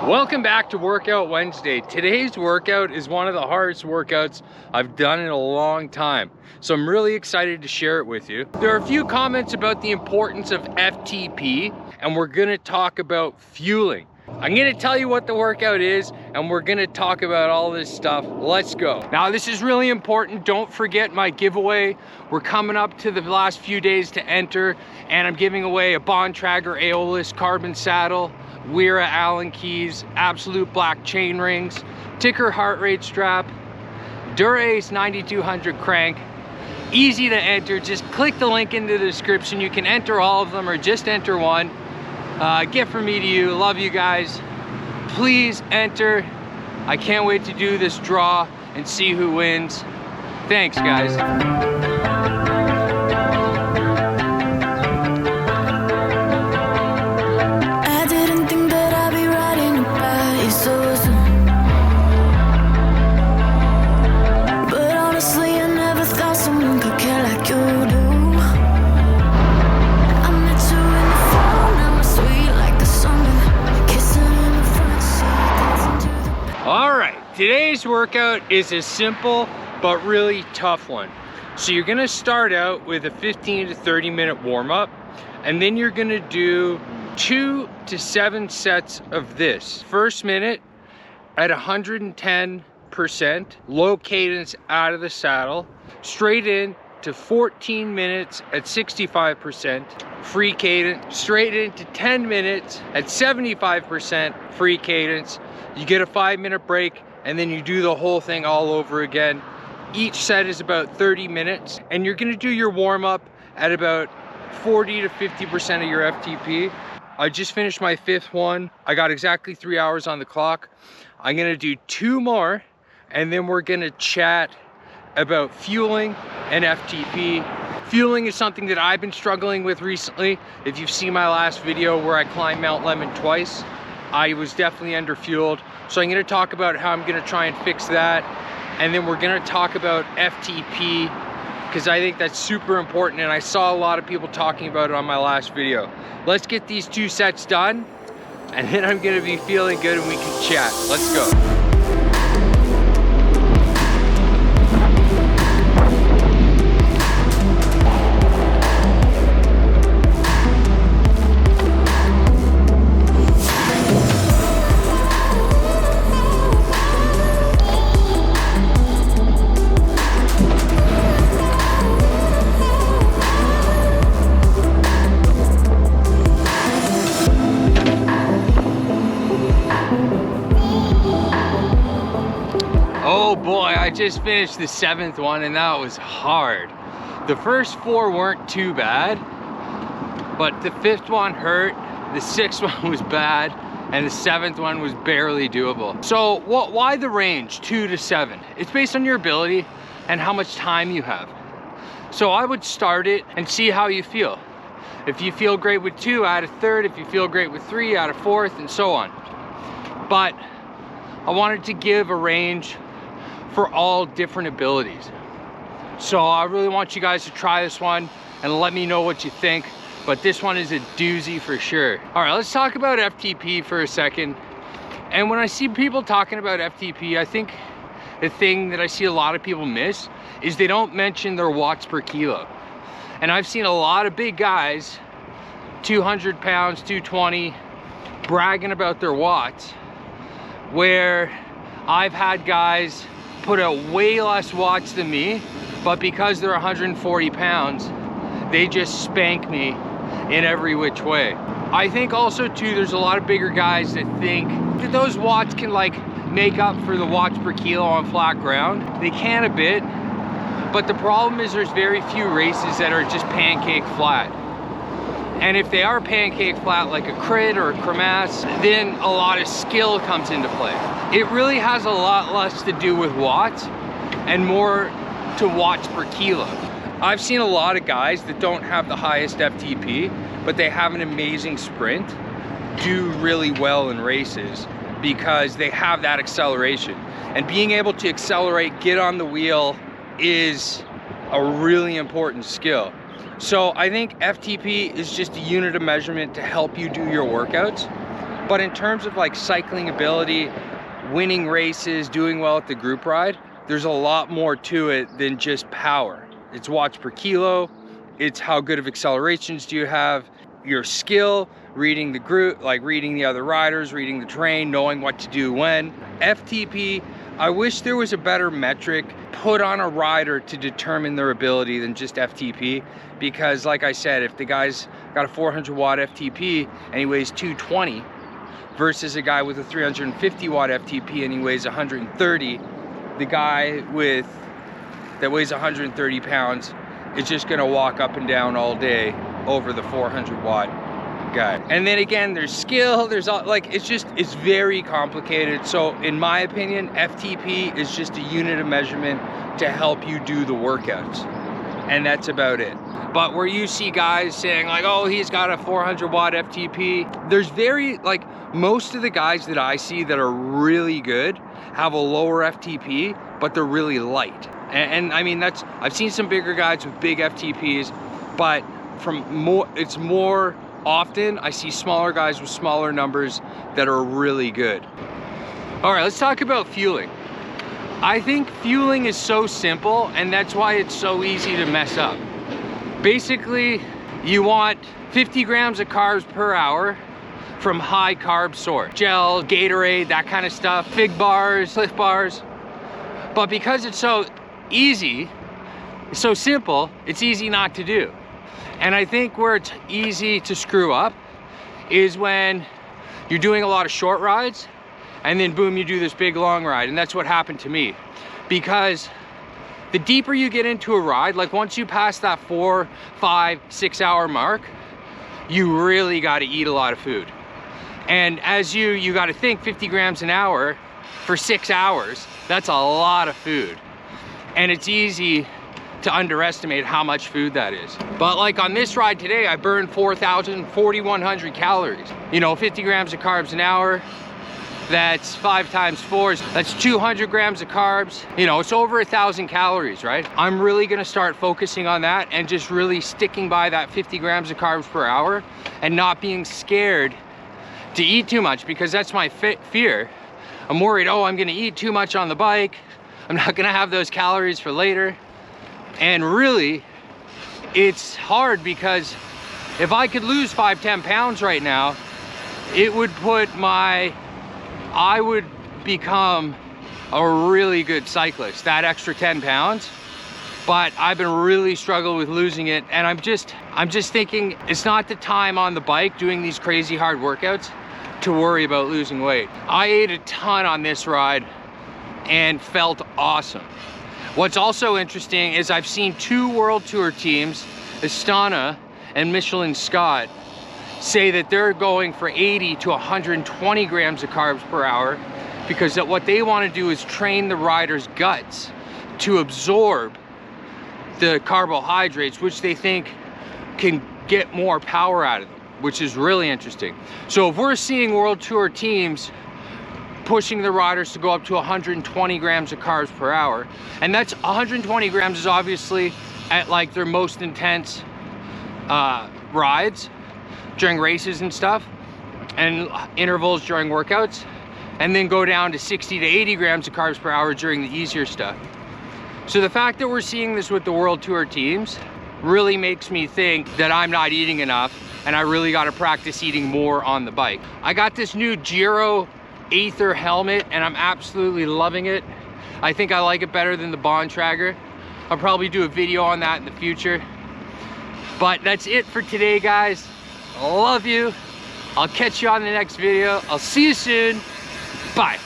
Welcome back to Workout Wednesday. Today's workout is one of the hardest workouts I've done in a long time. So I'm really excited to share it with you. There are a few comments about the importance of FTP, and we're gonna talk about fueling. I'm gonna tell you what the workout is, and we're gonna talk about all this stuff. Let's go. Now, this is really important. Don't forget my giveaway. We're coming up to the last few days to enter, and I'm giving away a Bontrager Aeolus carbon saddle, Wera Allen keys, Absolute black chain rings, Ticker heart rate strap, Dura-Ace 9200 crank. Easy to enter. Just click the link in the description. You can enter all of them or just enter one. Gift from me to you. Love you guys. Please enter. I can't wait to do this draw and see who wins. Thanks, guys. Today's workout is a simple but really tough one. So you're gonna start out with a 15 to 30 minute warm-up, and then you're gonna do 2 to 7 sets of this. First minute at 110%, low cadence out of the saddle, straight in to 14 minutes at 65% free cadence, straight into 10 minutes at 75% free cadence. You get a 5-minute break, and then you do the whole thing all over again. Each set is about 30 minutes, and you're gonna do your warm-up at about 40 to 50% of your FTP. I just finished my 5th one. I got exactly 3 hours on the clock. I'm gonna do 2 more, and then we're gonna chat about fueling and FTP. Fueling is something that I've been struggling with recently. If you've seen my last video where I climbed Mount Lemmon twice, I was definitely under-fueled. So I'm gonna talk about how I'm gonna try and fix that. And then we're gonna talk about FTP, because I think that's super important, and I saw a lot of people talking about it on my last video. Let's get these 2 sets done, and then I'm gonna be feeling good and we can chat. Let's go. Oh boy, I just finished the 7th one, and that was hard. The first 4 weren't too bad, but the 5th one hurt, the 6th one was bad, and the 7th one was barely doable. So why the range 2 to 7? It's based on your ability and how much time you have. So I would start it and see how you feel. If you feel great with 2, add a 3rd. If you feel great with 3, add a 4th, and so on. But I wanted to give a range for all different abilities. So I really want you guys to try this one and let me know what you think, but this one is a doozy for sure. All right, let's talk about FTP for a second. And when I see people talking about FTP, I think the thing that I see a lot of people miss is they don't mention their watts per kilo. And I've seen a lot of big guys, 200 pounds, 220, bragging about their watts, where I've had guys put out way less watts than me, but because they're 140 pounds, they just spank me in every which way. I think also too, there's a lot of bigger guys that think that those watts can like make up for the watts per kilo on flat ground. They can a bit, but the problem is there's very few races that are just pancake flat. And if they are pancake flat, like a crit or a crevasse, then a lot of skill comes into play. It really has a lot less to do with watts and more to watts per kilo. I've seen a lot of guys that don't have the highest FTP, but they have an amazing sprint, do really well in races because they have that acceleration. And being able to accelerate, get on the wheel, is a really important skill. So I think FTP is just a unit of measurement to help you do your workouts, But in terms of like cycling ability, winning races, doing well at the group ride, there's a lot more to it than just power. It's watts per kilo, it's how good of accelerations do you have, your skill, reading the group, like reading the other riders, reading the terrain, knowing what to do when. FTP, I wish there was a better metric put on a rider to determine their ability than just FTP, because like I said, if the guy's got a 400 watt FTP and he weighs 220 versus a guy with a 350 watt FTP and he weighs 130, the guy that weighs 130 pounds is just gonna walk up and down all day over the 400 watt guy. And then again, there's skill, there's like, it's very complicated. So in my opinion, FTP is just a unit of measurement to help you do the workouts. And that's about it. But where you see guys saying like, oh, he's got a 400 watt FTP, there's like, most of the guys that I see that are really good have a lower FTP, but they're really light. And I mean, I've seen some bigger guys with big FTPs, but it's more often I see smaller guys with smaller numbers that are really good. All right, let's talk about fueling. I think fueling is so simple, and that's why it's so easy to mess up. Basically, you want 50 grams of carbs per hour from high carb source. Gel, Gatorade, that kind of stuff, Fig bars, Clif bars. But because it's so easy, it's so simple, it's easy not to do. And I think where it's easy to screw up is when you're doing a lot of short rides and then boom, you do this big long ride. And that's what happened to me, because the deeper you get into a ride, like once you pass that 4, 5, 6 hour mark, you really got to eat a lot of food. And as you got to think 50 grams an hour for 6 hours, that's a lot of food. And it's easy to underestimate how much food that is. But like on this ride today, I burned 4,100 calories. You know, 50 grams of carbs an hour, that's 5 times 4, that's 200 grams of carbs. You know, it's over 1,000 calories, right? I'm really gonna start focusing on that and just really sticking by that 50 grams of carbs per hour and not being scared to eat too much, because that's my fear. I'm worried, oh, I'm gonna eat too much on the bike, I'm not gonna have those calories for later. And really, it's hard, because if I could lose 5-10 pounds right now, it would put I would become a really good cyclist, that extra 10 pounds. But I've been really struggling with losing it, and I'm just thinking it's not the time on the bike doing these crazy hard workouts to worry about losing weight. I ate a ton on this ride and felt awesome. What's also interesting is I've seen 2 World Tour teams, Astana and Michelin Scott, say that they're going for 80 to 120 grams of carbs per hour, because that what they want to do is train the rider's guts to absorb the carbohydrates, which they think can get more power out of them, which is really interesting. So if we're seeing World Tour teams pushing the riders to go up to 120 grams of carbs per hour, and that's 120 grams is obviously at like their most intense rides during races and stuff, and intervals during workouts, and then go down to 60 to 80 grams of carbs per hour during the easier stuff. So the fact that we're seeing this with the World Tour teams really makes me think that I'm not eating enough, and I really got to practice eating more on the bike. I got this new Giro Aether helmet and I'm absolutely loving it. I think I like it better than the Bontrager. I'll probably do a video on that in the future. But that's it for today, guys. I love you. I'll catch you on the next video. I'll see you soon. Bye.